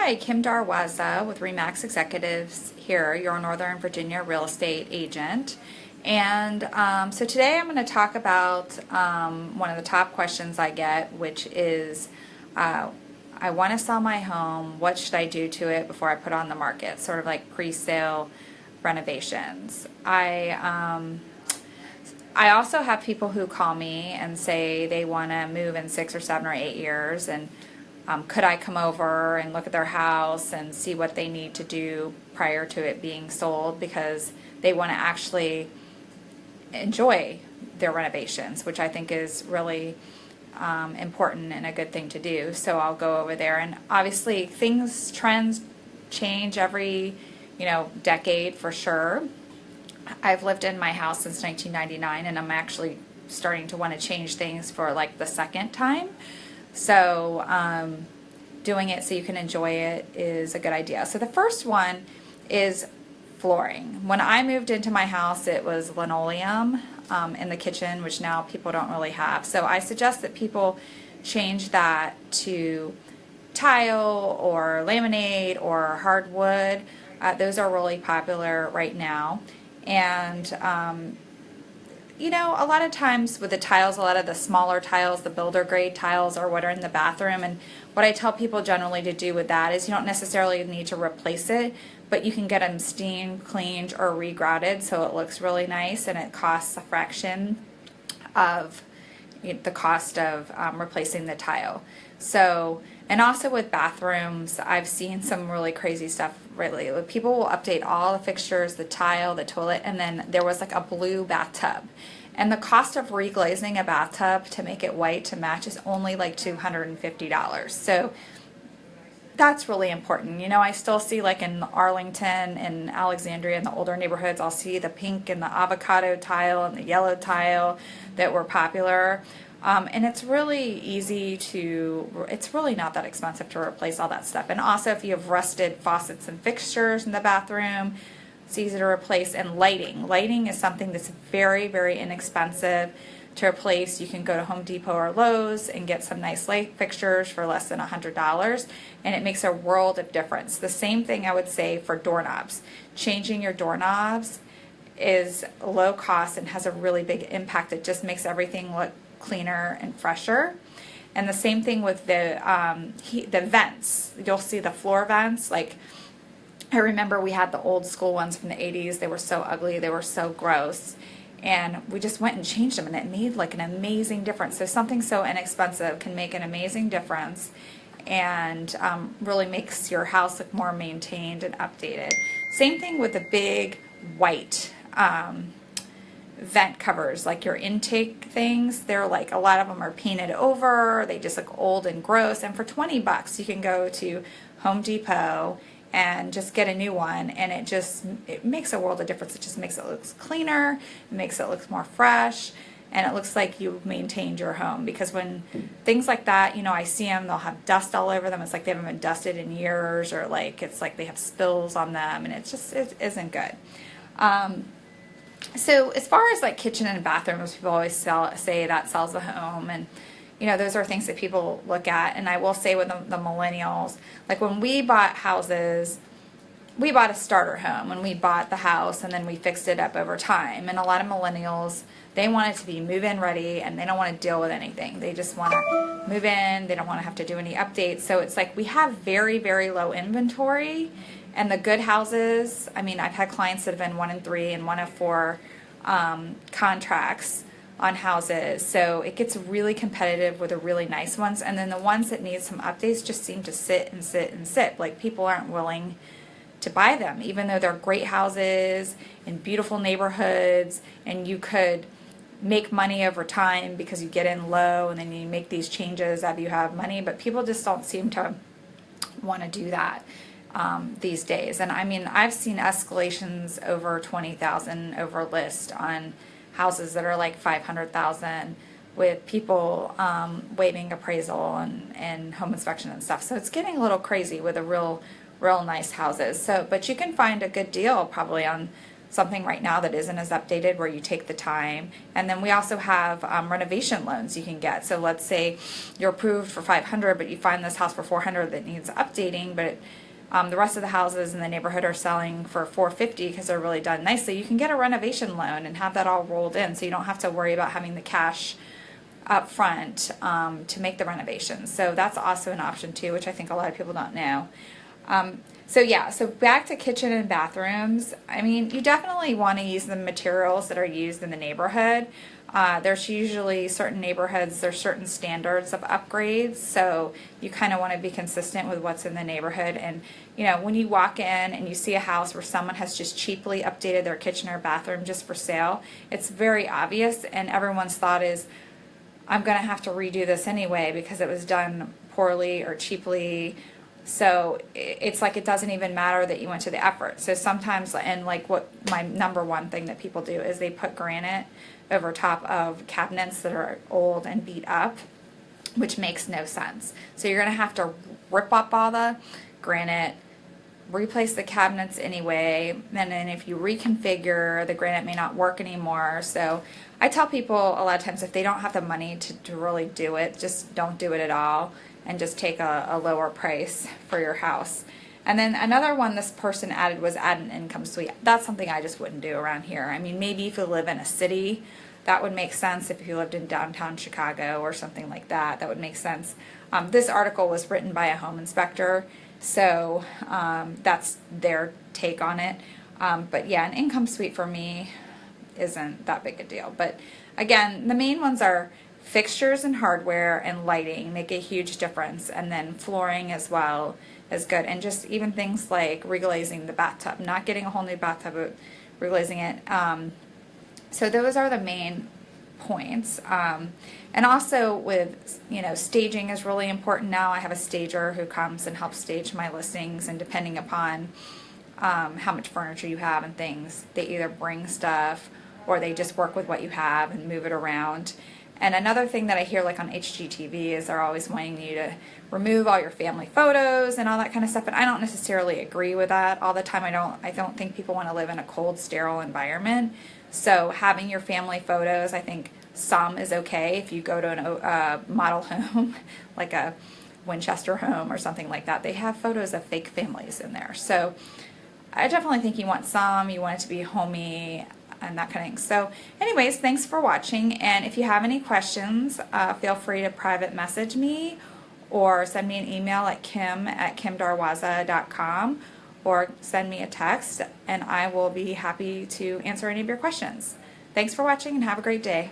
Hi, Kim Darwaza with Remax Executives here, your Northern Virginia real estate agent. And so today I'm going to talk about one of the top questions I get, which is I want to sell my home. What should I do to it before I put it on the market? Sort of like pre-sale renovations. I also have people who call me and say they want to move in 6 or 7 or 8 years, and could I come over and look at their house and see what they need to do prior to it being sold, because they want to actually enjoy their renovations, which I think is really important and a good thing to do. So I'll go over there, and obviously trends change every decade for sure. I've lived in my house since 1999, and I'm actually starting to want to change things for like the second time. So doing it so you can enjoy it is a good idea. So the first one is flooring. When I moved into my house, it was linoleum in the kitchen, which now people don't really have. So I suggest that people change that to tile or laminate or hardwood. Those are really popular right now. And a lot of times with the tiles, a lot of the smaller tiles, the builder grade tiles, are what are in the bathroom. And what I tell people generally to do with that is you don't necessarily need to replace it, but you can get them steamed, cleaned, or regrouted so it looks really nice, and it costs a fraction of the cost of replacing the tile. So, and also with bathrooms, I've seen some really crazy stuff lately. People will update all the fixtures, the tile, the toilet, and then there was like a blue bathtub. And the cost of reglazing a bathtub to make it white to match is only like $250. So that's really important. I still see, like in Arlington and Alexandria, in the older neighborhoods, I'll see the pink and the avocado tile and the yellow tile that were popular. And it's really easy it's really not that expensive to replace all that stuff. And also if you have rusted faucets and fixtures in the bathroom, it's easy to replace. And lighting. Lighting is something that's very, very inexpensive to replace. You can go to Home Depot or Lowe's and get some nice light fixtures for less than $100, and it makes a world of difference. The same thing I would say for doorknobs. Changing your doorknobs is low cost and has a really big impact. It just makes everything look cleaner and fresher. And the same thing with the vents. You'll see the floor vents. Like, I remember we had the old school ones from the 80s. They were so ugly. They were so gross. And we just went and changed them, and it made like an amazing difference. So something so inexpensive can make an amazing difference, and really makes your house look more maintained and updated. Same thing with the big white vent covers, like your intake things. They're like, a lot of them are painted over. They just look old and gross. And for $20, you can go to Home Depot and just get a new one, and it makes a world of difference. It just makes it look cleaner, it makes it look more fresh, and it looks like you've maintained your home. Because when things like that, I see them, they'll have dust all over them. It's like they haven't been dusted in years, or like it's like they have spills on them, and it isn't good. So as far as like kitchen and bathrooms, people always say that sells the home, and those are things that people look at. And I will say with the millennials, like when we bought houses, we bought a starter home when we bought the house, and then we fixed it up over time. And a lot of millennials, they want it to be move-in ready, and they don't want to deal with anything. They just want to move in. They don't want to have to do any updates. So it's like we have very, very low inventory. And the good houses, I mean, I've had clients that have been 1 in 3 and 1 of 4 contracts on houses. So it gets really competitive with the really nice ones. And then the ones that need some updates just seem to sit and sit and sit. Like, people aren't willing to buy them, even though they're great houses in beautiful neighborhoods, and you could make money over time because you get in low and then you make these changes as you have money. But people just don't seem to want to do that these days. And I mean, I've seen escalations over $20,000 over list on houses that are like $500,000, with people waiving appraisal and home inspection and stuff. So it's getting a little crazy with the real nice houses. So, but you can find a good deal probably on something right now that isn't as updated where you take the time. And then we also have renovation loans you can get. So let's say you're approved for 500, but you find this house for 400 that needs updating, but the rest of the houses in the neighborhood are selling for 450 because they're really done nicely. You can get a renovation loan and have that all rolled in, so you don't have to worry about having the cash up front to make the renovations. So that's also an option too, which I think a lot of people don't know. So back to kitchen and bathrooms. I mean, you definitely want to use the materials that are used in the neighborhood. There's usually certain neighborhoods, there's certain standards of upgrades, so you kind of want to be consistent with what's in the neighborhood. And you know, when you walk in and you see a house where someone has just cheaply updated their kitchen or bathroom just for sale, it's very obvious, and everyone's thought is, I'm going to have to redo this anyway because it was done poorly or cheaply. So it's like it doesn't even matter that you went to the effort. So sometimes, and like what my number one thing that people do is they put granite over top of cabinets that are old and beat up, which makes no sense. So you're going to have to rip up all the granite, replace the cabinets anyway, and then if you reconfigure, the granite may not work anymore. So I tell people a lot of times if they don't have the money to really do it, just don't do it at all and just take a lower price for your house. And then another one this person added was add an income suite. That's something I just wouldn't do around here. I mean, maybe if you live in a city, that would make sense. If you lived in downtown Chicago or something like that, that would make sense. This article was written by a home inspector, so that's their take on it. But yeah, an income suite for me isn't that big a deal. But again, the main ones are fixtures and hardware and lighting make a huge difference, and then flooring as well is good, and just even things like reglazing the bathtub, not getting a whole new bathtub, but reglazing it. So those are the main points. And also with, you know, staging is really important now. I have a stager who comes and helps stage my listings, and depending upon how much furniture you have and things, they either bring stuff or they just work with what you have and move it around. And another thing that I hear like on HGTV is they're always wanting you to remove all your family photos and all that kind of stuff, and I don't necessarily agree with that all the time. I don't think people want to live in a cold, sterile environment. So having your family photos, I think some is okay. If you go to a model home, like a Winchester home or something like that, they have photos of fake families in there. So I definitely think you want some, you want it to be homey, and that kind of thing. So anyways, thanks for watching, and if you have any questions, feel free to private message me or send me an email at kim@kimdarwaza.com, or send me a text, and I will be happy to answer any of your questions. Thanks for watching and have a great day.